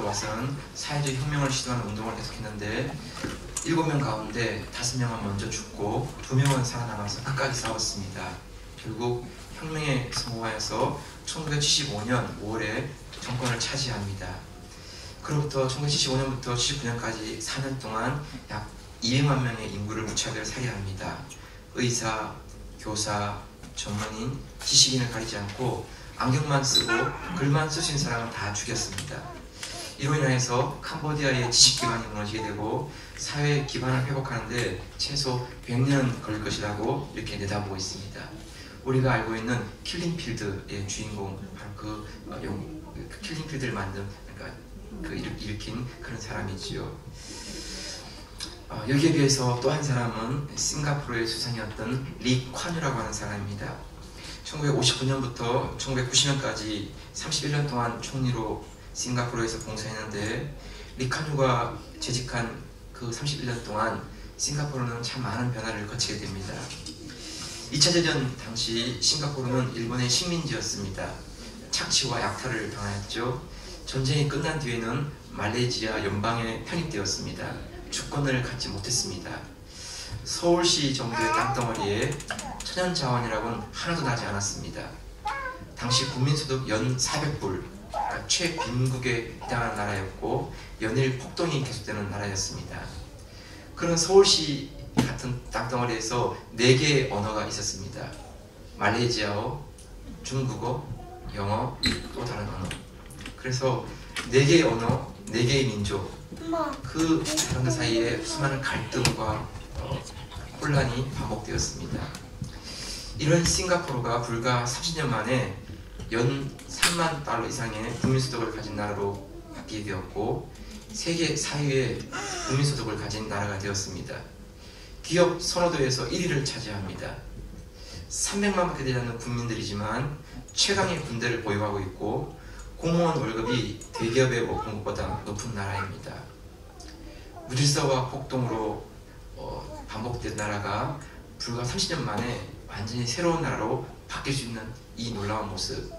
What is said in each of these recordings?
와서는 사회주의 혁명을 시도하는 운동을 계속했는데 7명 가운데 5명은 먼저 죽고 2명은 살아남아서 끝까지 싸웠습니다. 결국 혁명에 성공하여서 1975년 5월에 정권을 차지합니다. 그로부터 1975년부터 79년까지 4년 동안 약 200만 명의 인구를 무차별 살해합니다. 의사, 교사, 전문인, 지식인을 가리지 않고 안경만 쓰고 글만 쓸 수 있는 사람은 다 죽였습니다. 이로 인해서 캄보디아의 지식기반이 무너지게 되고 사회 기반을 회복하는데 최소 100년 걸릴 것이라고 이렇게 내다보고 있습니다. 우리가 알고 있는 킬링필드의 주인공, 바로 그 킬링필드를 만든, 그러니까 일으킨 그런 사람이지요. 여기에 비해서 또 한 사람은 싱가포르의 수상이었던 리 콴유라고 하는 사람입니다. 1959년부터 1990년까지 31년 동안 총리로 싱가포르에서 봉사했는데, 리 콴유가 재직한 그 31년 동안 싱가포르는 참 많은 변화를 거치게 됩니다. 2차 대전 당시 싱가포르는 일본의 식민지였습니다. 착취와 약탈을 당하였죠. 전쟁이 끝난 뒤에는 말레이시아 연방에 편입되었습니다. 주권을 갖지 못했습니다. 서울시 정도의 땅덩어리에 천연자원이라고는 하나도 나지 않았습니다. 당시 국민소득 연 400불, 최빈국에 해당하는 나라였고 연일 폭동이 계속되는 나라였습니다. 그런 서울시 같은 땅덩어리에서 4개의 언어가 있었습니다. 말레이시아어, 중국어, 영어, 또 다른 언어. 그래서 4개의 언어, 4개의 민족, 그 사이에 수많은 갈등과 혼란이 반복되었습니다. 이런 싱가포르가 불과 30년 만에 연 3만 달러 이상의 국민소득을 가진 나라로 바뀌게 되었고 세계 4위의 국민소득을 가진 나라가 되었습니다. 기업 선호도에서 1위를 차지합니다. 300만밖에 되지 않는 국민들이지만 최강의 군대를 보유하고 있고 공무원 월급이 대기업의 월급보다 높은 나라입니다. 무질서와 폭동으로 반복된 나라가 불과 30년 만에 완전히 새로운 나라로 바뀔 수 있는 이 놀라운 모습.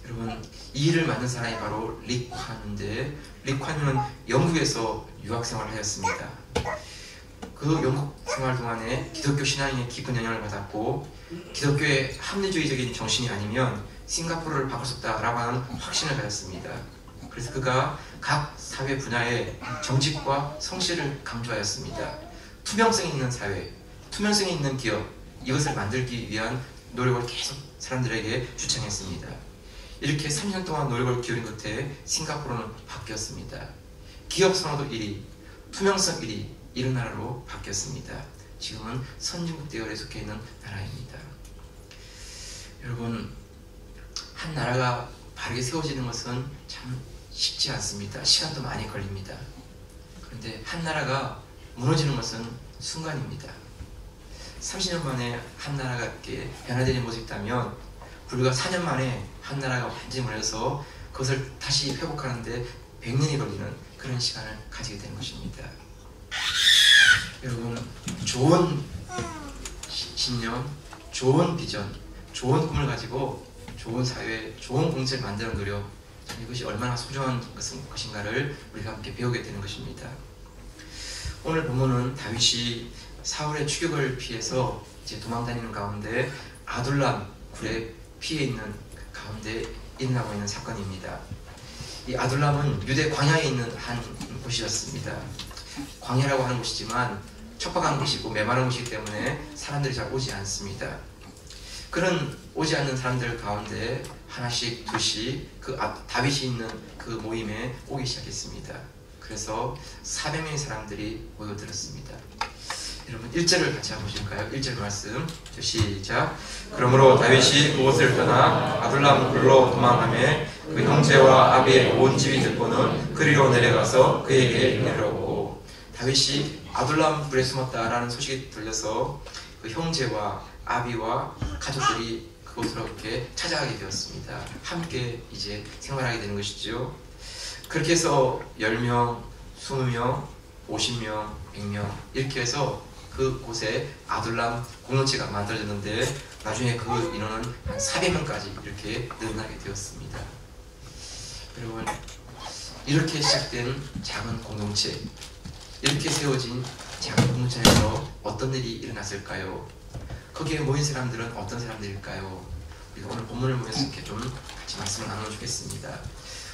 여러분, 이 일을 만든 사람이 바로 리 콴유인데, 리 콴유는 영국에서 유학생활을 하였습니다. 그 영국 생활 동안에 기독교 신앙에 깊은 영향을 받았고 기독교의 합리주의적인 정신이 아니면 싱가포르를 바꿀 수 없다라고 하는 확신을 가졌습니다. 그래서 그가 각 사회 분야의 정직과 성실을 강조하였습니다. 투명성이 있는 사회, 투명성이 있는 기업, 이것을 만들기 위한 노력을 계속 사람들에게 주창했습니다. 이렇게 3년 동안 노력을 기울인 끝에 싱가포르는 바뀌었습니다. 기업 선호도 1위, 투명성 1위, 이런 나라로 바뀌었습니다. 지금은 선진국 대열에 속해 있는 나라입니다. 여러분, 한 나라가 바르게 세워지는 것은 참 쉽지 않습니다. 시간도 많이 걸립니다. 그런데 한 나라가 무너지는 것은 순간입니다. 30년 만에 한 나라가 이렇게 변화되는 모습이 있다면 불과 4년 만에 한 나라가 완전히 무너져서 그것을 다시 회복하는데 100년이 걸리는 그런 시간을 가지게 되는 것입니다. 여러분, 좋은 신념, 좋은 비전, 좋은 꿈을 가지고 좋은 사회, 좋은 공동체를 만드는 노력, 이것이 얼마나 소중한 것인가를 우리가 함께 배우게 되는 것입니다. 오늘 본문은 다윗이 사울의 추격을 피해서 이제 도망다니는 가운데 아둘람 굴에 피해 있는 가운데 일어나고 있는 사건입니다. 이 아둘람은 유대 광야에 있는 한 곳이었습니다. 광야라고 하는 곳이지만 척박한 곳이고 메마른 곳이기 때문에 사람들이 잘 오지 않습니다. 그런 오지 않는 사람들 가운데 하나씩 둘씩 다윗이 있는 그 모임에 오기 시작했습니다. 그래서 400명의 사람들이 모여들었습니다. 여러분 1절을 같이 한번 보실까요? 1절 말씀 시작. 그러므로 다윗이 그곳을 떠나 아둘람 굴로 도망하며 그 형제와 아비의 온 집이 듣고는 그리로 내려가서 그에게 이르렀고, 다윗이 아둘람 굴에 숨었다라는 소식이 들려서 그 형제와 아비와 가족들이 그곳으로 이렇게 찾아가게 되었습니다. 함께 이제 생활하게 되는 것이죠. 그렇게 해서 10명, 20명, 50명, 100명 이렇게 해서 그곳에 아둘람 공동체가 만들어졌는데 나중에 그 인원은 한 400명까지 이렇게 늘어나게 되었습니다. 여러분, 이렇게 시작된 작은 공동체, 이렇게 세워진 작은 공동체에서 어떤 일이 일어났을까요? 거기에 모인 사람들은 어떤 사람들일까요? 우리가 오늘 본문을 보면서 이렇게 좀 같이 말씀을 나눠주겠습니다.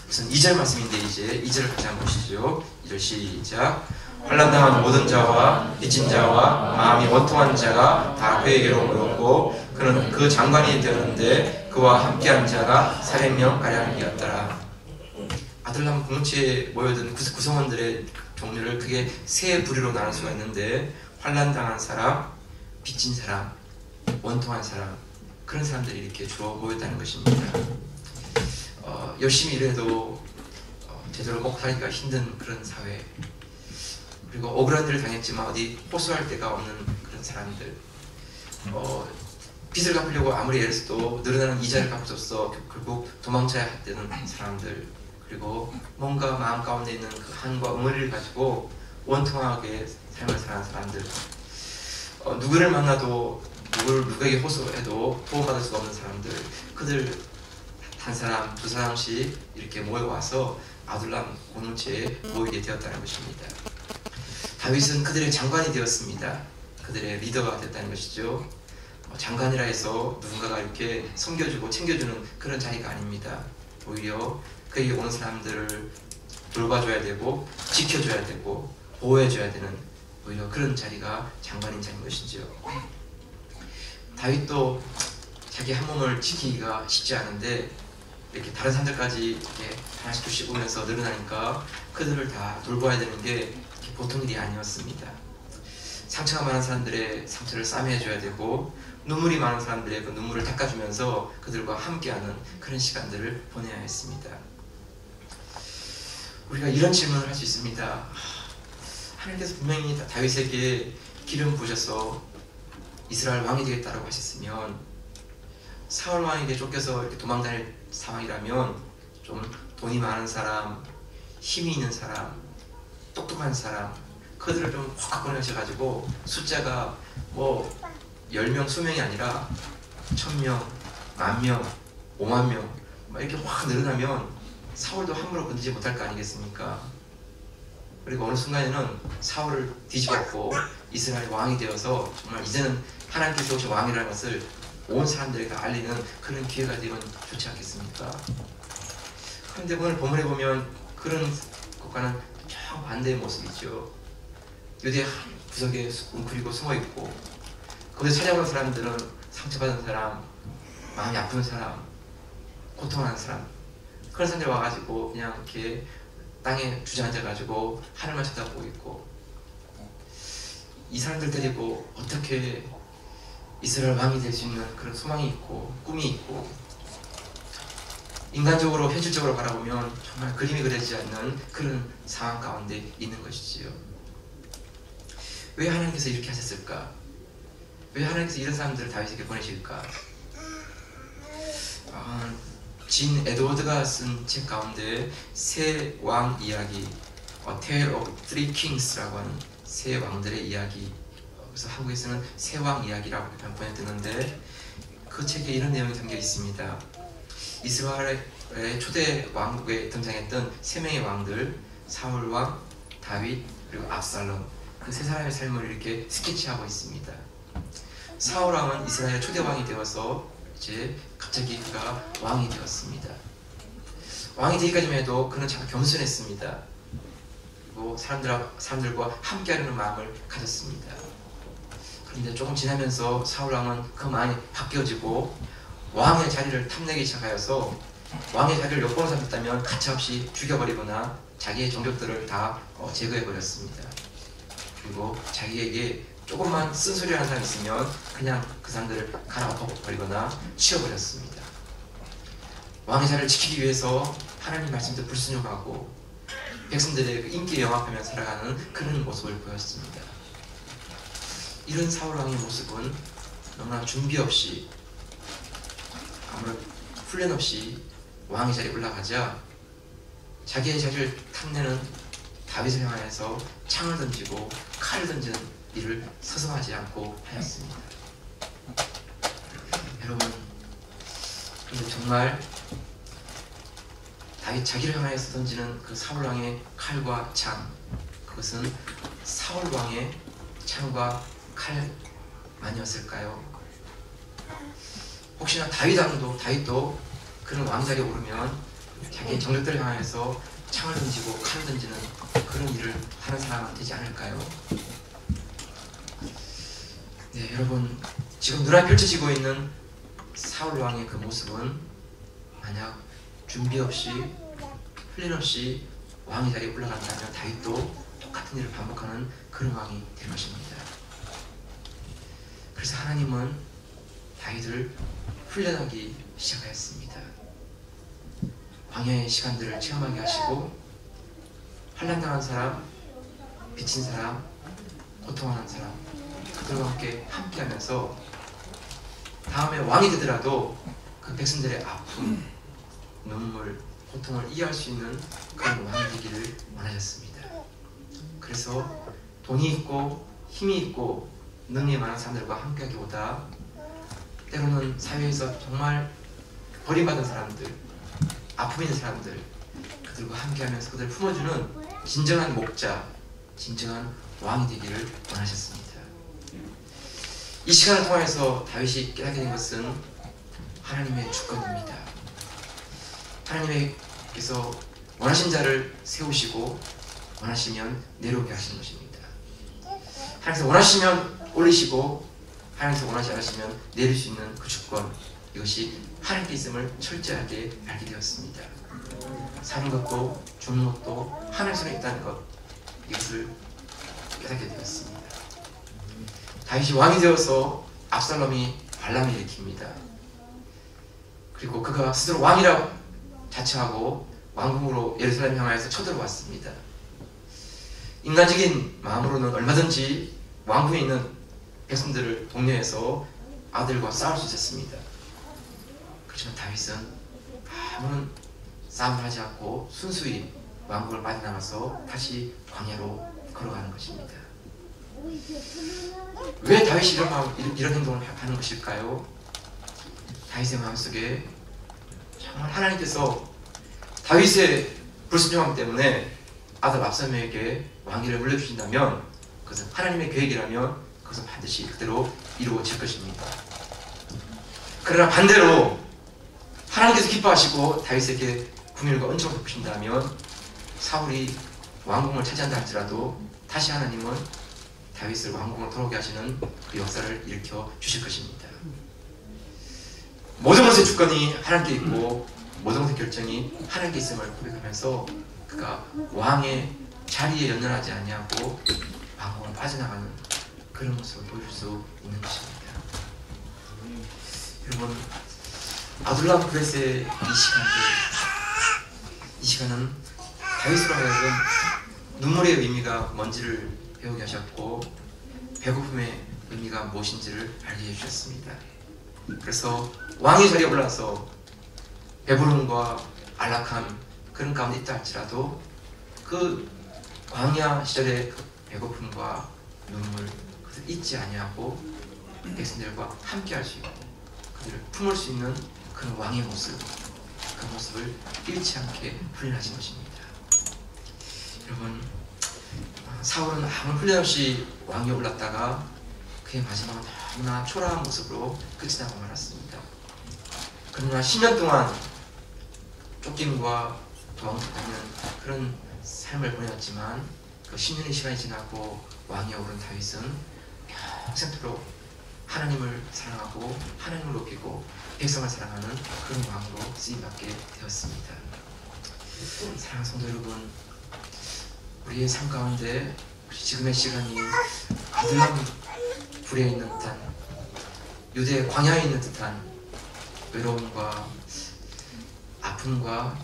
우선 2절 말씀인데 이제 2절을 같이 한번 보시죠. 2절 시작. 환난당한 모든 자와 빚진 자와 마음이 원통한 자가 다 그에게로 모였고 그는 그 장관이 되었는데 그와 함께한 자가 400명가량이었더라. 아들람 공동체에 모여든 구성원들의 종류를 크게 세 부류로 나눌 수가 있는데 환난당한 사람, 빚진 사람, 원통한 사람, 그런 사람들이 이렇게 주로 모였다는 것입니다. 열심히 일해도 제대로 먹고 살기가 힘든 그런 사회, 그리고 억울한 일을 당했지만 어디 호소할 데가 없는 그런 사람들, 빚을 갚으려고 아무리 애써도 늘어나는 이자를 갚아줘서 결국 도망쳐야 되는 사람들, 그리고 뭔가 마음 가운데 있는 그 한과 응어리를 가지고 원통하게 삶을 사는 사람들, 누구를 만나도 누구에게 호소해도 도움받을 수가 없는 사람들, 그들 한 사람, 두 사람씩 이렇게 모여와서 아둘람 공동체에 모이게 되었다는 것입니다. 다윗은 그들의 장관이 되었습니다. 그들의 리더가 됐다는 것이죠. 장관이라 해서 누군가가 이렇게 섬겨주고 챙겨주는 그런 자리가 아닙니다. 오히려 그에게 오는 사람들을 돌봐줘야 되고 지켜줘야 되고 보호해줘야 되는 오히려 그런 자리가 장관인 자리인 것이죠. 다윗도 자기 한 몸을 지키기가 쉽지 않은데 이렇게 다른 사람들까지 이렇게 하나씩 둘씩 오면서 늘어나니까 그들을 다 돌봐야 되는 게 보통 일이 아니었습니다. 상처가 많은 사람들의 상처를 싸매줘야 되고 눈물이 많은 사람들의 그 눈물을 닦아주면서 그들과 함께하는 그런 시간들을 보내야 했습니다. 우리가 이런 질문을 할 수 있습니다. 하나님께서 분명히 다윗에게 기름 부으셔서 이스라엘 왕이 되겠다라고 하셨으면 사울 왕에게 쫓겨서 이렇게 도망다닐 상황이라면 좀 돈이 많은 사람, 힘이 있는 사람, 똑똑한 사람, 그들을 좀 확 꺼내셔가지고 숫자가 뭐 10명, 20명이 아니라 1000명, 10,000명, 50,000명 막 이렇게 확 늘어나면 사울도 함부로 건드리지 못할 거 아니겠습니까? 그리고 어느 순간에는 사울을 뒤집었고 이스라엘 왕이 되어서 정말 이제는 하나님께서 오신 왕이라는 것을 온 사람들에게 알리는 그런 기회가 되면 좋지 않겠습니까? 그런데 오늘 본문에 보면 그런 것과는 정반대의 모습이죠. 유대 구석에 웅크리고 숨어있고 거기서 찾아오는 사람들은 상처받은 사람, 마음이 아픈 사람, 고통하는 사람, 그런 사람들이 와가지고 그냥 이렇게 땅에 주저앉아가지고 하늘만 쳐다보고 있고, 이 사람들 데리고 어떻게 이스라엘 왕이 될 수 있는 그런 소망이 있고 꿈이 있고, 인간적으로 현실적으로 바라보면 정말 그림이 그려지지 않는 그런 상황 가운데 있는 것이지요. 왜 하나님께서 이렇게 하셨을까? 왜 하나님께서 이런 사람들을 다윗에게 보내실까? 진 에드워드가 쓴 책 가운데 세 왕 이야기, A Tale of Three Kings라고 하는 세 왕들의 이야기, 그래서 한국에서는 세 왕 이야기라고 번역되는데 그 책에 이런 내용이 담겨 있습니다. 이스라엘의 초대 왕국에 등장했던 세 명의 왕들, 사울 왕, 다윗, 그리고 압살롬, 그 세 사람의 삶을 이렇게 스케치하고 있습니다. 사울 왕은 이스라엘 초대 왕이 되어서 이제 갑자기 그가 왕이 되었습니다. 왕이 되기까지만 해도 그는 참 겸손했습니다. 그리고 사람들과 함께하려는 마음을 가졌습니다. 그런데 조금 지나면서 사울 왕은 그 마음이 바뀌어지고 왕의 자리를 탐내기 시작하여서 왕의 자리를 엿보는 사람이 있다면 가차없이 죽여버리거나 자기의 종족들을 다 제거해버렸습니다. 그리고 자기에게 조금만 쓴소리하는 사람이 있으면 그냥 그 사람들을 갈아엎어버리거나 치워버렸습니다. 왕의 자리를 지키기 위해서 하나님 말씀도 불순종하고 백성들의 인기에 영합하며 살아가는 그런 모습을 보였습니다. 이런 사울 왕의 모습은 너무나 준비 없이 아무런 훈련 없이 왕의 자리에 올라가자 자기의 자리를 탐내는 다윗을 향하여서 창을 던지고 칼을 던지는 일을 서슴하지 않고 하였습니다. 여러분, 근데 정말 다윗 자기를 향하여서 던지는 그 사울 왕의 칼과 창, 그것은 사울 왕의 창과 칼만이었을까요? 혹시나 다윗도 그런 왕자리에 오르면 자기의 정적들을 향하여서 창을 던지고 칼을 던지는 그런 일을 하는 사람은 되지 않을까요? 네, 여러분, 지금 눈앞에 펼쳐지고 있는 사울 왕의 그 모습은 만약 준비 없이 훈련 없이 왕의 자리에 올라간다면 다윗도 똑같은 일을 반복하는 그런 왕이 될 것입니다. 그래서 하나님은 다윗을 훈련하기 시작하였습니다. 광야의 시간들을 체험하게 하시고 환난당한 사람, 빚진 사람, 고통하는 사람, 그들과 함께하면서 다음에 왕이 되더라도 그 백성들의 아픔, 눈물, 고통을 이해할 수 있는 그런 왕이 되기를 원하셨습니다. 그래서 돈이 있고 힘이 있고 능력이 많은 사람들과 함께하기보다 때로는 사회에서 정말 버림받은 사람들, 아픔 있는 사람들, 그들과 함께하면서 그들을 품어주는 진정한 목자, 진정한 왕이 되기를 원하셨습니다. 이 시간을 통해서 다윗이 깨닫게 된 것은 하나님의 주권입니다. 하나님께서 원하신 자를 세우시고 원하시면 내려오게 하시는 것입니다. 하나님께서 원하시면 올리시고 하나님께서 원하지 않으시면 내릴 수 있는 그 주권, 이것이 하나님께 있음을 철저하게 알게 되었습니다. 사는 것도 죽는 것도 하나님 손에 있다는 것, 이것을 깨닫게 되었습니다. 다윗이 왕이 되어서 압살롬이 반란을 일으킵니다. 그리고 그가 스스로 왕이라고 자처하고 왕궁으로 예루살렘 향하여서 쳐들어왔습니다. 인간적인 마음으로는 얼마든지 왕궁에 있는 백성들을 독려해서 아들과 싸울 수 있었습니다. 그렇지만 다윗은 아무런 싸움을 하지 않고 순수히 왕궁을 빠져나가서 다시 광야로 걸어가는 것입니다. 왜 다윗이 이런 행동을 하는 것일까요? 다윗의 마음속에 정말 하나님께서 다윗의 불순종함 때문에 아들 압살롬에게 왕위를 물려주신다면 그것은 하나님의 계획이라면 그것은 반드시 그대로 이루어질 것입니다. 그러나 반대로 하나님께서 기뻐하시고 다윗에게 궁율과 은총을 베푸신다면 사울이 왕궁을 차지한다 할지라도 다시 하나님은 다윗을 왕궁으로 돌아오게 하시는 그 역사를 일으켜 주실 것입니다. 모든 것의 주권이 하나님께 있고 모든 것의 결정이 하나님께 있음을 고백하면서 그가 왕의 자리에 연연하지 아니하고 왕궁을 빠져나가는 그런 모습을 보여줄 수 있는 것입니다. 여러분, 아둘람 브레스의 이 시간은 다윗으로 하여금 눈물의 의미가 뭔지를 배우게 하셨고 배고픔의 의미가 무엇인지를 알게 해주셨습니다. 그래서 왕의 자리에 올라서 배부름과 안락함 그런 가운데 있다 할지라도 그 광야 시절의 그 배고픔과 눈물 그것을 잊지 아니하고 백성들과 함께 할 수 있고 그들을 품을 수 있는 그런 왕의 모습, 그 모습을 잃지 않게 훈련하신 것입니다. 여러분, 사울은 아무 훈련 없이 왕위에 올랐다가 그의 마지막은 너무나 초라한 모습으로 끝이 나고 말았습니다. 그러나 10년 동안 쫓김과 도망다니는 그런 삶을 보냈지만 그 10년의 시간이 지나고 왕위에 오른 다윗은 평생토록 하나님을 사랑하고 하나님을 높이고 백성을 사랑하는 그런 왕으로 쓰임받게 되었습니다. 사랑하는 성도 여러분, 우리의 삶 가운데 지금의 시간이 아둘람 불에 있는 듯한 유대의 광야에 있는 듯한 외로움과 아픔과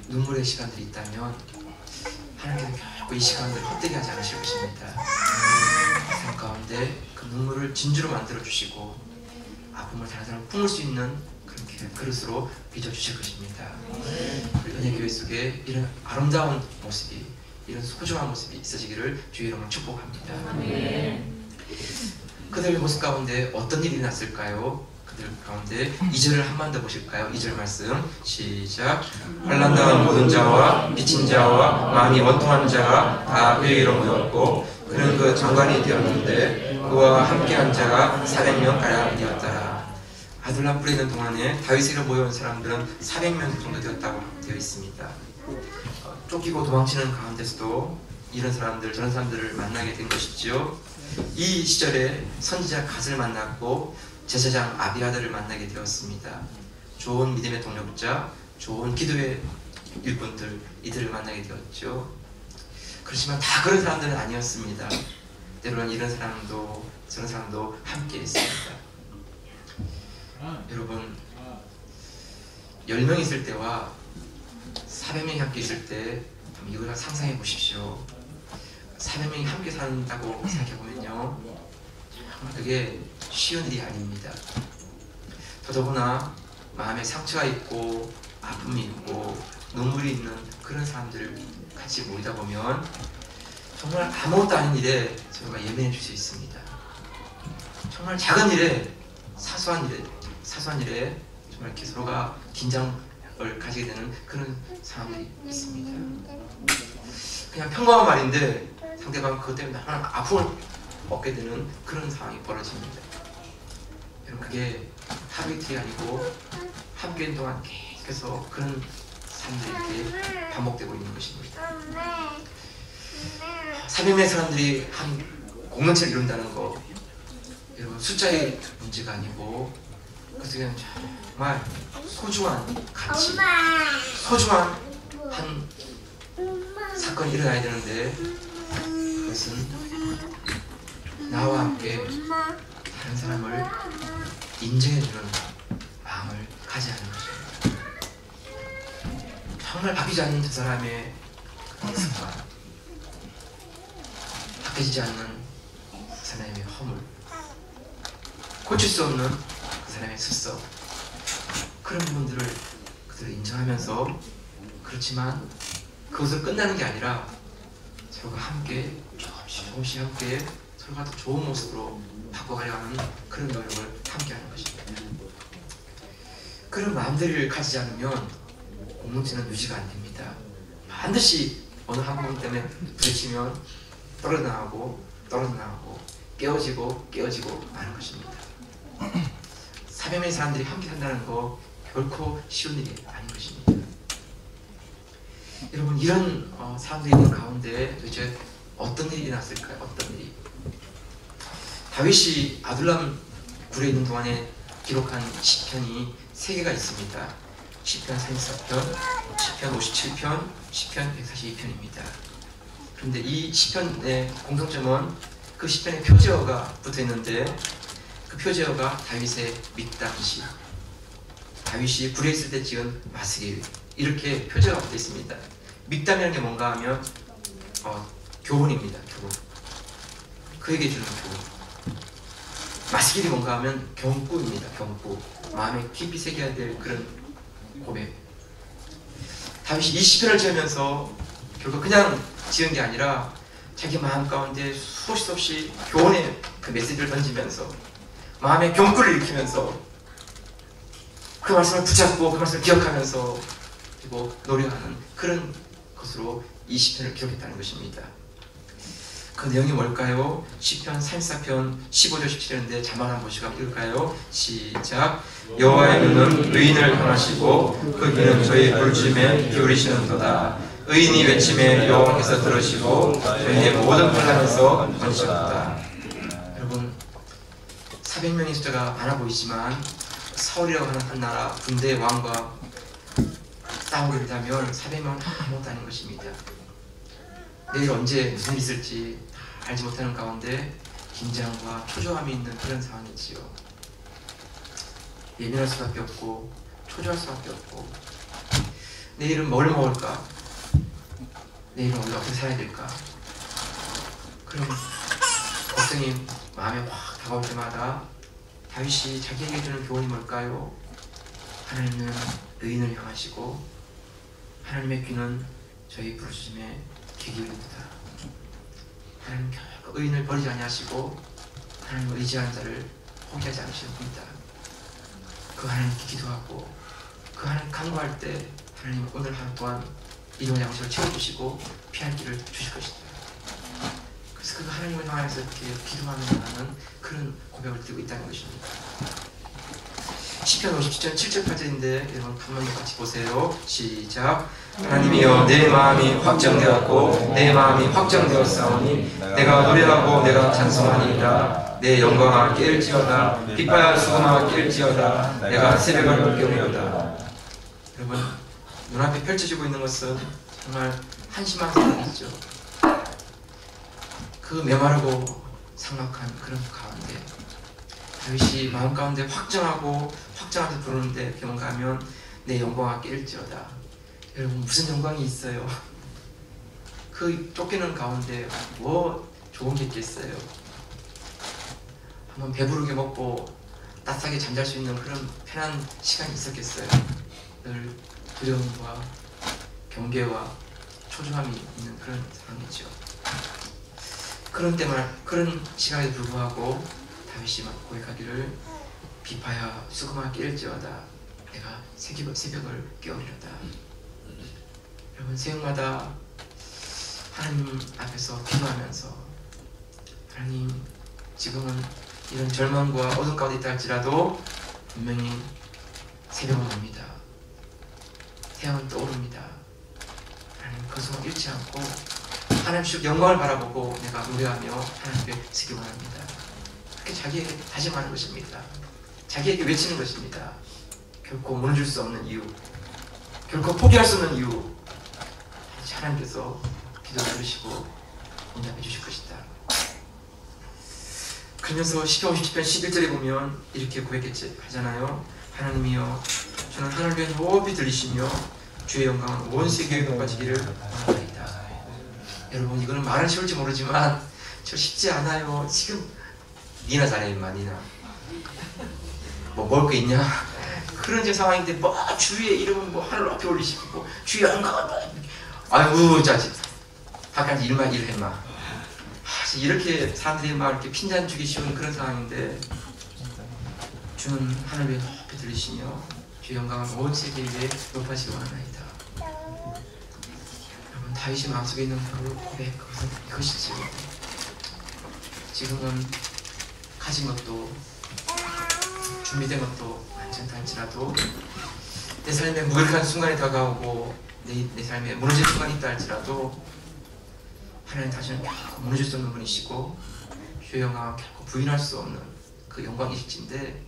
눈물의 시간들이 있다면 하나님께서 결코 이 시간들을 헛되게 하지 않으실 것입니다. 삶 가운데 그 눈물을 진주로 만들어 주시고 아픔을 다른 사람을 품을 수 있는 그런 그릇으로 빚어주실 것입니다. 우리 은혜교회 속에 이런 아름다운 모습이, 이런 소중한 모습이 있어지기를 주의 이름으로 축복합니다. 그들의 모습 가운데 어떤 일이 났을까요? 그들 가운데 2절을 한 번 더 보실까요? 2절 말씀 시작. 환난당한 모든 자와 미친 자와 마음이 원통한 자가 다 그에게로 모였고 그는 그 장관이 되었는데 그와 함께한 자가 400명 가량 되었더라. 아둘람 뿔에 있는 동안에 다윗에게로 모여온 사람들은 400명 정도 되었다고 되어 있습니다. 쫓기고 도망치는 가운데서도 이런 사람들 저런 사람들을 만나게 된 것이지요. 이 시절에 선지자 갓을 만났고 제사장 아비아들을 만나게 되었습니다. 좋은 믿음의 동력자, 좋은 기도의 일꾼들, 이들을 만나게 되었죠. 그렇지만 다 그런 사람들은 아니었습니다. 때로는 이런 사람도 저런 사람도 함께 있습니다. 여러분, 10명 있을 때와 400명이 함께 있을 때 이걸 상상해 보십시오. 400명이 함께 산다고 생각해보면요, 정말 그게 쉬운 일이 아닙니다. 더더구나 마음에 상처가 있고 아픔이 있고 눈물이 있는 그런 사람들을 같이 모이다 보면 정말 아무것도 아닌 일에 서로가 예민해질 수 있습니다. 정말 작은 일에, 사소한 일에 정말 이렇게 서로가 긴장을 가지게 되는 그런 상황들이 있습니다. 그냥 평범한 말인데 상대방 그것 때문에 너무나 아픔을 얻게 되는 그런 상황이 벌어집니다. 여러분, 그게 하루 이틀이 아니고 함께인 동안 계속해서 그런 삶들이 이렇게 반복되고 있는 것입니다. 400명의 사람들이 한 공동체를 이룬다는 거, 여러분, 숫자의 문제가 아니고 그것은 정말 소중한 가치, 소중한 한 사건이 일어나야 되는데 그것은 나와 함께 다른 사람을 인정해주는 마음을 가져야 하는 것입니다. 정말 바뀌지 않는 저 사람의 그 습관, 바뀌지 않는 그 사람의 허물, 고칠 수 없는 그 사람의 습성, 그런 부분들을 그들을 인정하면서, 그렇지만 그것으로 끝나는 게 아니라 서로가 함께 조금씩 함께 서로가 더 좋은 모습으로 바꿔가려 하는 그런 노력을 함께 하는 것입니다. 그런 마음들을 가지지 않으면 공동체는 유지가 안 됩니다. 반드시 어느 한 부분 때문에 부딪히면 떨어져나가고 깨어지고 마는 것입니다. 400명의 사람들이 함께 산다는 거 결코 쉬운 일이 아닌 것입니다. 여러분, 이런 사람들이 있는 가운데 도대체 어떤 일이 일어났을까요? 어떤 일이? 다윗이 아둘람 굴에 있는 동안에 기록한 시편이 3개가 있습니다. 시편 34편, 시편 57편, 시편 142편입니다. 그런데 이 시편의 공통점은 그 시편에 표제어가 붙어 있는데, 그 표제어가 다윗의 밑담시, 다윗이 굴에 있을 때 지은 마스길, 이렇게 표제어가 붙어 있습니다. 밑담이라는 게 뭔가 하면 교훈입니다. 교훈. 그에게 주는 교훈. 마스길이 뭔가 하면 경고입니다. 경고. 마음에 깊이 새겨야 될 그런 고백. 다윗이 이 시편을 지으면서 결국 그냥 지은 게 아니라 자기 마음 가운데 수도 없이 교훈의 그 메시지를 던지면서 마음의 경고를 일으키면서 그 말씀을 붙잡고 그 말씀을 기억하면서 그리고 노력하는 그런 것으로 이 시편을 기록했다는 것입니다. 그 내용이 뭘까요? 시편 34편 15절 17절인데 자막 한번 보시고 읽을까요? 시작. 여호와의 눈은 의인을 향하시고 그 귀는 저희 부르짖음에 기울이시는도다. 의인이 외침에 여호와께서 들으시고 저희의 모든 환난에서 건지셨도다. 여러분, 400명의 숫자가 많아 보이지만 사울이라고 하는 한 나라 군대의 왕과 싸우게 된다면 400명은 아무것도 아닌 것입니다. 내일 언제 무슨 일이 있을지 알지 못하는 가운데 긴장과 초조함이 있는 그런 상황이지요. 예민할 수밖에 없고 초조할 수밖에 없고, 내일은 뭘 먹을까? 내일은 우리가 어떻게 살아야 될까? 그런 걱정이 마음에 확 다가올 때마다 다윗이 자기에게 주는 교훈이 뭘까요? 하나님은 의인을 향하시고 하나님의 귀는 저희 부르짖음에 귀 기울입니다. 하나님 결코 의인을 버리지 아니하시고 하나님을 의지하는 자를 포기하지 않으시는 분이다. 그 하나님께 기도하고 그 하나님 간구할 때 하나님 오늘 하루 동안 이동 양식을 채워주시고 피할 길을 주실 것이다. 그래서 그 하나님을 향해서 이렇게 기도하는 그런 고백을 드리고 있다는 것입니다. 시편 57편 7절 8절인데 여러분 한번 더 같이 보세요. 시작. 하나님이여 내 마음이 확정되었고 내 마음이 확정되었사오니 내가 노래하고 내가 찬송하니이다. 내 영광아 깨일지어다. 빛바야 수금아 깨일지어다. 내가 새벽을 깨우리로다. 여러분 눈앞에 펼쳐지고 있는 것은 정말 한심한 상황이죠. 그 메마르고 삭막한 그런 가운데 다윗이 마음 가운데 확정하면서 부르는데 경가하면 내 영광아 깨일지어다. 여러분 무슨 영광이 있어요? 그 쫓기는 가운데 뭐 좋은 게 있겠어요? 한번 배부르게 먹고 따뜻하게 잠잘 수 있는 그런 편한 시간이 있었겠어요? 늘 두려움과 경계와 초조함이 있는 그런 상황이죠. 그런 시간에도 불구하고 다윗이 고백하기를 비파야 수금아 깨일지어다. 내가 새벽을 깨우리로다. 여러분 새벽마다 하나님 앞에서 기도하면서 하나님 지금은 이런 절망과 어둠 가운데 있다 할지라도 분명히 새벽은 옵니다. 태양은 떠오릅니다. 하나님 그 소망 잃지 않고 하나님 주 영광을 바라보고 내가 노래하며 하나님께 쓰기 원합니다. 그렇게 자기에게 다짐하는 것입니다. 자기에게 외치는 것입니다. 결코 무너질 수 없는 이유, 결코 포기할 수 없는 이유, 하나님께서 기도를 들으시고 응답해 주실 것이다. 그러면서 시편 57편 11절에 보면 이렇게 고백하잖아요. 하나님이여 저는 하늘의 높이 들리시며 주의 영광은 온 세계에 높아지기를 원하나이다. 여러분 이거는 말은 쉬울지 모르지만 저 쉽지 않아요. 지금 니나 잘해 임마 니나 뭐 먹을 거 있냐? 그런 제 상황인데 뭐 주의 이름은 뭐 하늘 높이 올리시고 뭐 주의 영광은 아이고 짜증 바깥 일만 일해 임마. 이렇게 사람들이 막 이렇게 핀잔 주기 쉬운 그런 상황인데 주는 하늘 위에 높이 들리시며 주의 영광은 온 세계 위에 높아지기 원하나이다. 여러분 다윗의 마음속에 있는 그 고백 그것은 이것이지요. 지금은 가진 것도 준비된 것도 많지 않지라도 내 삶에 무력한 순간이 다가오고 내 삶에 무너질 순간이 있다 할지라도 하나님 다시는 결코 무너질 수 없는 분이시고 주의 영광은 결코 부인할 수 없는 그 영광이실진데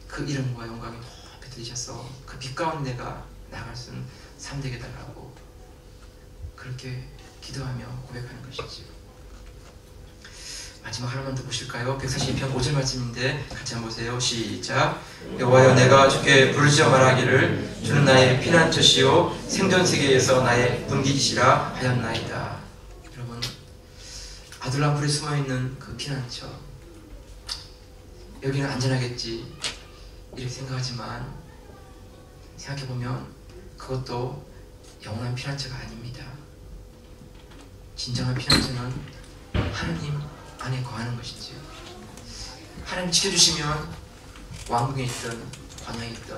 그 이름과 영광이 높이 들리셔서 그 빛 가운데 내가 나아갈 수 있는 삶되게 달라고 그렇게 기도하며 고백하는 것이지요. 마지막 하나만 더 보실까요? 142편 5절 말씀인데 같이 한번 보세요. 시작. 여호와여 내가 주께 부르짖어 말하기를 주는 나의 피난처시요 생존세계에서 나의 분기지시라 하였나이다. 여러분 아둘람 풀에 숨어있는 그 피난처 여기는 안전하겠지 이렇게 생각하지만 생각해보면 그것도 영원한 피난처가 아닙니다. 진정한 피난처는 하느님 안에 거하는 것이지요. 하나님 지켜주시면 왕궁에 있든 광야에 있든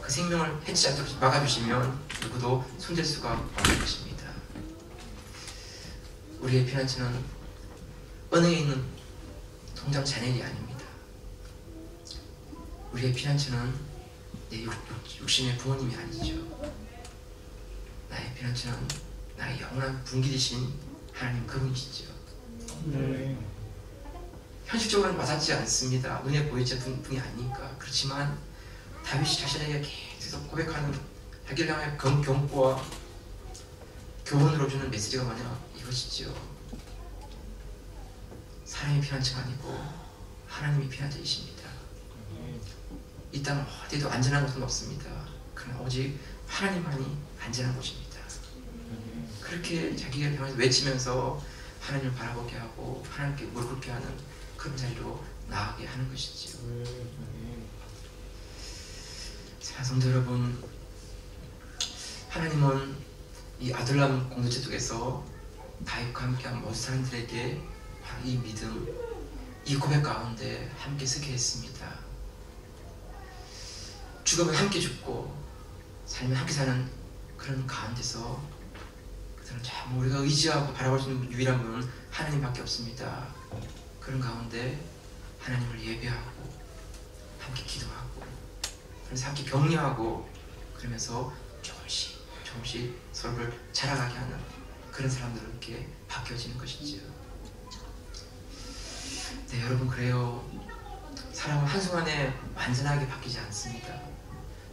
그 생명을 해치지 않도록 막아주시면 누구도 손댈 수가 없는 것입니다. 우리의 피난처는 은행에 있는 통장 잔액이 아닙니다. 우리의 피난처는 내 육신의 부모님이 아니죠. 나의 피난처는 나의 영원한 분기이신 하나님 그분이시죠. 현실적으로는 와닿지 않습니다. 눈에 보이지 않는 분이 아니니까. 그렇지만 다윗이 자신에게 계속 고백하는 자기를 향한 경고와 교훈으로 주는 메시지가 뭐냐 이것이지요. 사람이 피난처가 아니고 하나님이 피난처이십니다. 이 땅 어디도 안전한 곳은 없습니다. 그러나 오직 하나님만이 안전한 곳입니다. 그렇게 자기가 향해서 외치면서 하나님을 바라보게 하고 하나님께 무릎 꿇게 하는 그런 자리로 나아가게 하는 것이지요. 자, 성도 여러분, 하나님은 이 아둘람 공동체 속에서 다윗과 함께한 모든 사람들에게 바로 이 믿음, 이 고백 가운데 함께 서게 했습니다. 죽으면 함께 죽고 살면 함께 사는 그런 가운데서 그들은 참 우리가 의지하고 바라볼 수 있는 유일한 분은 하나님밖에 없습니다. 그런 가운데 하나님을 예배하고 함께 기도하고 그래서 함께 격려하고 그러면서 조금씩 조금씩 서로를 자라가게 하는 그런 사람들로 이렇게 바뀌어지는 것이지요. 네, 여러분, 그래요. 사람은 한순간에 완전하게 바뀌지 않습니다.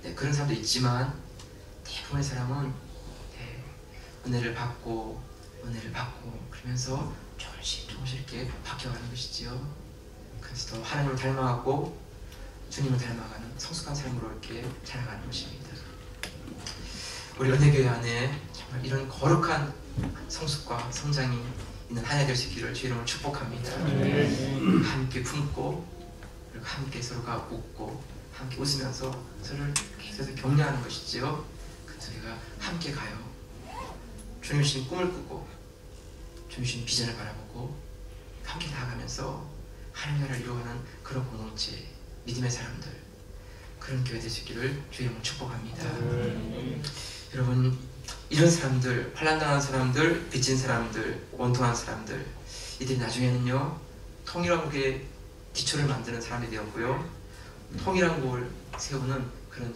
네, 그런 사람도 있지만 대부분의 사람은 네, 은혜를 받고 그러면서 조금씩 이렇게 바뀌어가는 것이지요. 그래서 더 하나님을 닮아가고 주님을 닮아가는 성숙한 삶으로 이렇게 자라가는 것입니다. 우리 은혜교회 안에 정말 이런 거룩한 성숙과 성장이 있는 한 해 될 수 있기를 주 이름으로 축복합니다. 함께 품고 그리고 함께 서로가 웃고 함께 웃으면서 서로를 계속 격려하는 것이지요. 그래서 우리가 함께 가요. 주님 주신 꿈을 꾸고 주님 주신 비전을 바라보고 함께 나아가면서 하나님 나라를 이루어가는 그런 공동체, 믿음의 사람들, 그런 교회 될 수 있기를 주 이름으로 축복합니다. 여러분, 이런 사람들, 환난당한 사람들, 빚진 사람들, 원통한 사람들, 이들이 나중에는요 통일왕국의 기초를 만드는 사람이 되었고요, 통일왕국을 세우는 그런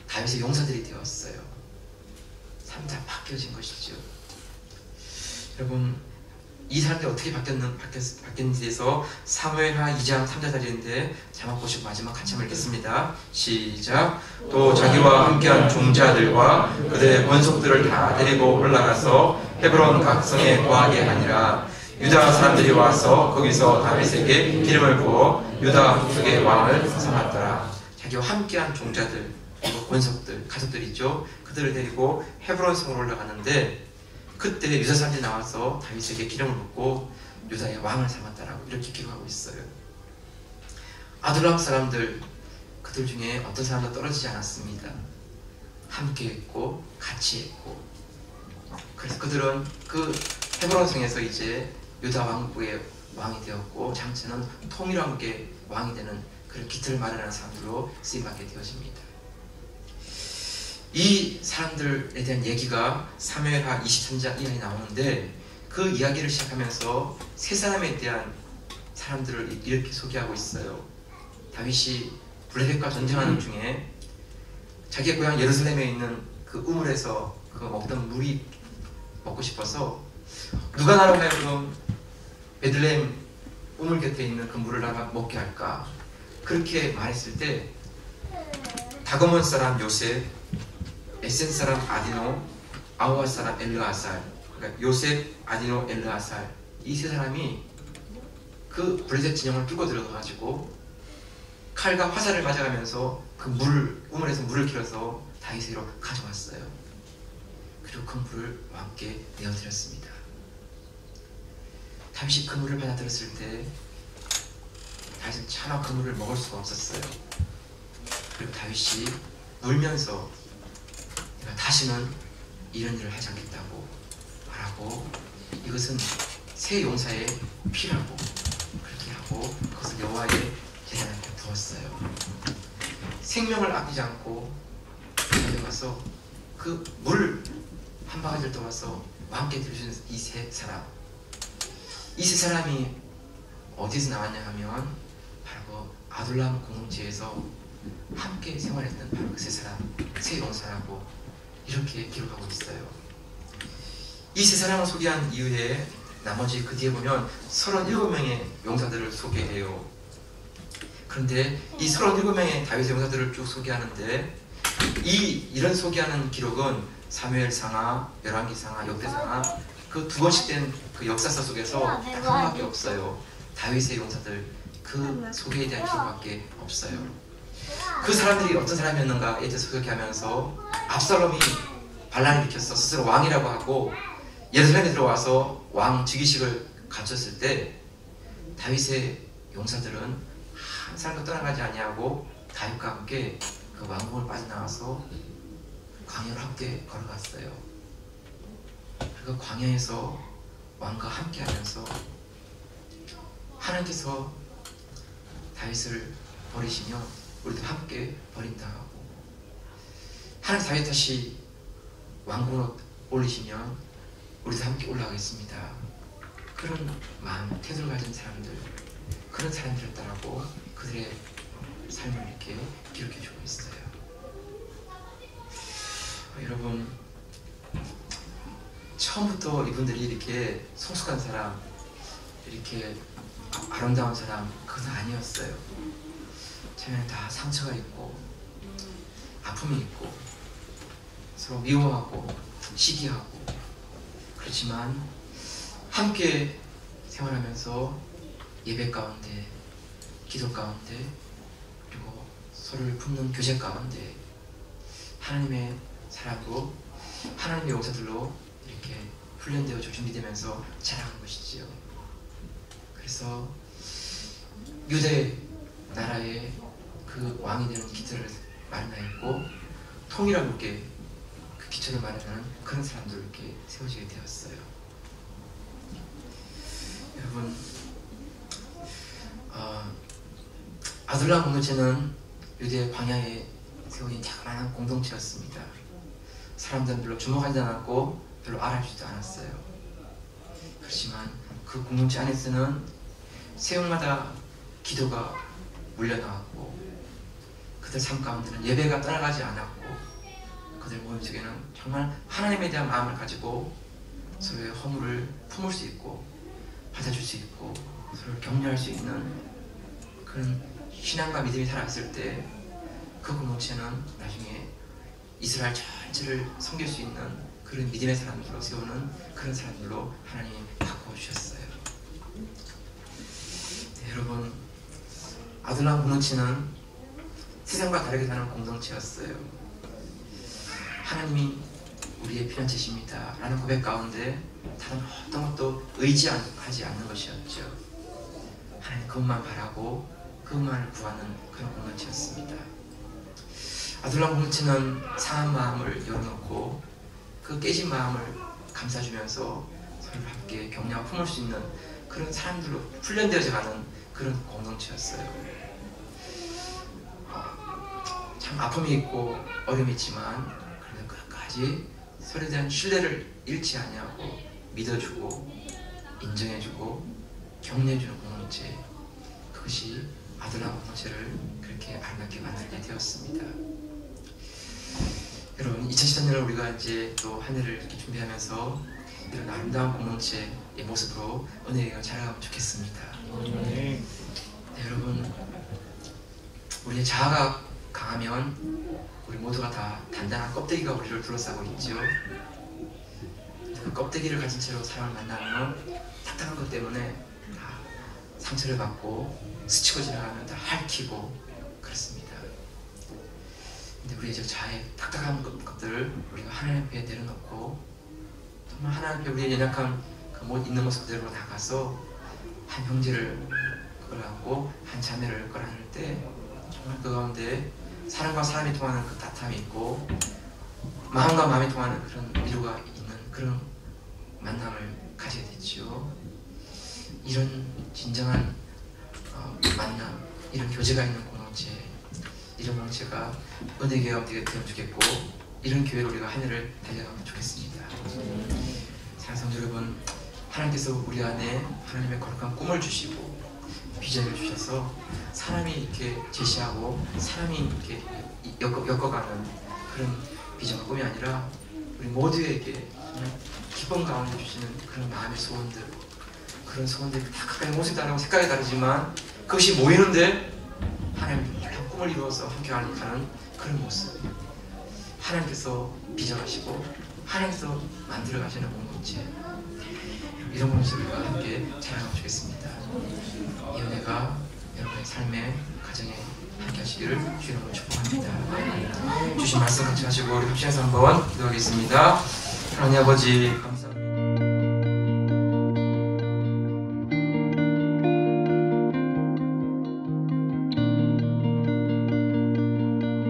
다윗의 용사들이 되었어요. 삶이 다 바뀌어진 것이죠. 여러분, 이 사람들이 어떻게 바뀌었는지에 대해서 사무엘하 2장 3절짜리인데 자막 보시고 마지막 같이 한번 읽겠습니다. 시작. 또 자기와 함께한 종자들과 그들의 권속들을 다 데리고 올라가서 헤브론 각 성에 거하게 하니라. 유다 사람들이 와서 거기서 다윗에게 기름을 부어 유다 북쪽의 왕을 삼았더라. 자기와 함께한 종자들, 그리고 권속들, 가족들이죠. 그들을 데리고 헤브론 성으로 올라가는데 그때 유다 사람들이 나와서 다윗에게 기름을 붓고 유다의 왕을 삼았다라고 이렇게 기록하고 있어요. 아둘람 사람들, 그들 중에 어떤 사람도 떨어지지 않았습니다. 함께 했고 같이 했고, 그래서 그들은 그 헤브론 성에서 이제 유다 왕국의 왕이 되었고 장차는 통일왕국의 왕이 되는 그런 기틀을 마련하는 사람들로 쓰임받게 되어집니다. 이 사람들에 대한 얘기가 사무엘하 23장 이하에 나오는데 그 이야기를 시작하면서 세 사람에 대한 사람들을 이렇게 소개하고 있어요. 다윗이 블레셋과 전쟁하는 중에 자기의 고향 예루살렘에 있는 그 우물에서 그 먹던 물이 먹고 싶어서 누가 나로 하여금 베들레헴 우물 곁에 있는 그 물을 나가 먹게 할까, 그렇게 말했을 때 다고몬 사람 요셉, 에센 사람 아디노, 아우아 사람 엘르아살, 그러니까 요셉, 아디노, 엘르아살, 이 세 사람이 그 블레셋 진영을 뚫고 들어가가지고 칼과 화살을 맞아가면서 그 우물에서 물을 길어서 다윗에게로 가져왔어요. 그리고 그 물을 왕께 내어드렸습니다. 다윗이 그 물을 받아들였을 때 다윗은 차마 그 물을 먹을 수가 없었어요. 그리고 다윗이 울면서 내가 다시는 이런 일을 하지 않겠다고 말하고, 이것은 새 용사의 피라고 그렇게 하고 그것을 여호와의 제단 앞에 두었어요. 생명을 아끼지 않고 가져가서 그 물 한 바가지를 떠와서 왕께 드려주는 이 세 사람이 어디서 나왔냐 하면 바로 아둘람 공동체에서 함께 생활했던 바로 그 세 사람, 새 용사라고 이렇게 기록하고 있어요. 이 세 사람을 소개한 이후에 나머지 그 뒤에 보면 37명의 용사들을 소개해요. 그런데 이 37명의 다윗의 용사들을 쭉 소개하는데 이런 소개하는 기록은 사무엘상하, 열왕기상하, 역대상하 그 두 번씩 된 그 역사서 속에서 딱 한 번밖에 없어요. 다윗의 용사들 그 소개에 대한 기록밖에 없어요. 그 사람들이 어떤 사람이었는가에 대해서 소개하면서 압살롬이 반란을 일으켰어 스스로 왕이라고 하고 예루살렘에 들어와서 왕 즉위식을 갖췄을 때 다윗의 용사들은 한 사람도 떠나가지 아니하고 다윗과 함께 그 왕궁을 빠져나와서 광야를 함께 걸어갔어요. 그리고 광야에서 왕과 함께 하면서 하나님께서 다윗을 버리시며 우리도 함께 버림당하고, 하나님 다윗 다시 왕궁으로 올리시면 우리도 함께 올라가겠습니다. 그런 마음, 태도를 가진 사람들, 그런 사람들이었다라고 그들의 삶을 이렇게 기록해주고 있어요. 여러분, 처음부터 이분들이 이렇게 성숙한 사람, 이렇게 아름다운 사람, 그건 아니었어요. 처음에는 다 상처가 있고 아픔이 있고 서로 미워하고 시기하고, 그렇지만 함께 생활하면서 예배 가운데, 기도 가운데, 그리고 서로를 품는 교제 가운데 하나님의 사람으로, 하나님의 용사들로 이렇게 훈련되어 준비되면서 자라는 것이지요. 그래서 유대 나라의 그 왕이 되는 기틀을 마련하였고, 통일하게 그 기초를 마련하는 그런 사람들을 이렇게 세워지게 되었어요. 여러분, 아둘람 공동체는 유대 광야에 세워진 자그마한 공동체였습니다. 사람들은 별로 주목하지 않았고 별로 알아주지도 않았어요. 그렇지만 그 공동체 안에서는 새벽마다 기도가 물려나왔고, 그들 삶 가운데는 예배가 떠나가지 않았고, 그들 모임 속에는 정말 하나님에 대한 마음을 가지고 서로의 허물을 품을 수 있고 받아줄 수 있고 서로를 격려할 수 있는 그런 신앙과 믿음이 살아있을 때, 그 공동체는 나중에 이스라엘 전체를 섬길 수 있는 그런 믿음의 사람들로 세우는 그런 사람들로 하나님이 바꿔주셨어요. 네, 여러분, 아둘람 공동체는 세상과 다르게 사는 공동체였어요. 하나님이 우리의 피난처십니다 라는 고백 가운데 다른 어떤 것도 의지하지 않는 것이었죠. 하나님 그것만 바라고 그것만을 구하는 그런 공동체였습니다. 아둘람 공동체는 상한 마음을 열어놓고 그 깨진 마음을 감싸주면서 서로를 함께 격려하고 품을 수 있는 그런 사람들로 훈련되어져 가는 그런 공동체였어요. 참 아픔이 있고 어려움이 있지만 그래도 끝까지 서로에 대한 신뢰를 잃지 아니하고 믿어주고 인정해주고 격려해주는 공동체, 그것이 아둘람 공동체를 그렇게 아름답게 만들게 되었습니다. 여러분, 2014년을 우리가 이제 또 한 해를 이렇게 준비하면서 이런 아름다운 공동체의 모습으로 은혜가 자라가면 좋겠습니다. 네, 여러분, 우리의 자아가 강하면 우리 모두가 다 단단한 껍데기가 우리를 둘러싸고 있죠. 그 껍데기를 가진 채로 사람을 만나면 딱딱한 것 때문에 다 상처를 받고 스치고 지나가면 다 핥히고 그렇습니다. 근데 우리의 저 자의 딱딱한 것들을 우리가 하나님 앞에 내려놓고 정말 하나님 앞에 우리의 연약한 그 못 있는 모습대로 나가서 한 형제를 끌어안고 한 자매를 끌어안을 때 정말 그 가운데 사람과 사람이 통하는 그 따뜻함이 있고 마음과 마음이 통하는 그런 위로가 있는 그런 만남을 가지게 됐죠. 이런 진정한 만남, 이런 교제가 있는 공동체, 이런 공동체가 은혜교회가 되면 좋겠고, 이런 교회로 우리가 한 해를 달려가면 좋겠습니다. 사랑하는 성도 여러분, 하나님께서 우리 안에 하나님의 거룩한 꿈을 주시고 비전을 주셔서 사람이 이렇게 제시하고 사람이 이렇게 엮어가는 그런 비전과 꿈이 아니라 우리 모두에게 기쁨 가운데 주시는 그런 마음의 소원들, 그런 소원들이 다 각각의 모습이 다르고 색깔이 다르지만 그것이 모이는데 하나님 한 꿈을 이루어서 함께 가는 그런 모습, 하나님께서 빚어가시고 하나님께서 만들어 가시는 공동체, 이런 모습을 함께 자랑하면 좋겠습니다. 이 은혜가 여러분의 삶에, 가정에 함께 하시기를 주님으로 축복합니다. 주신 말씀 같이 하시고 우리 합심해서 한번 기도하겠습니다. 하나님 아버지, 감사합니다.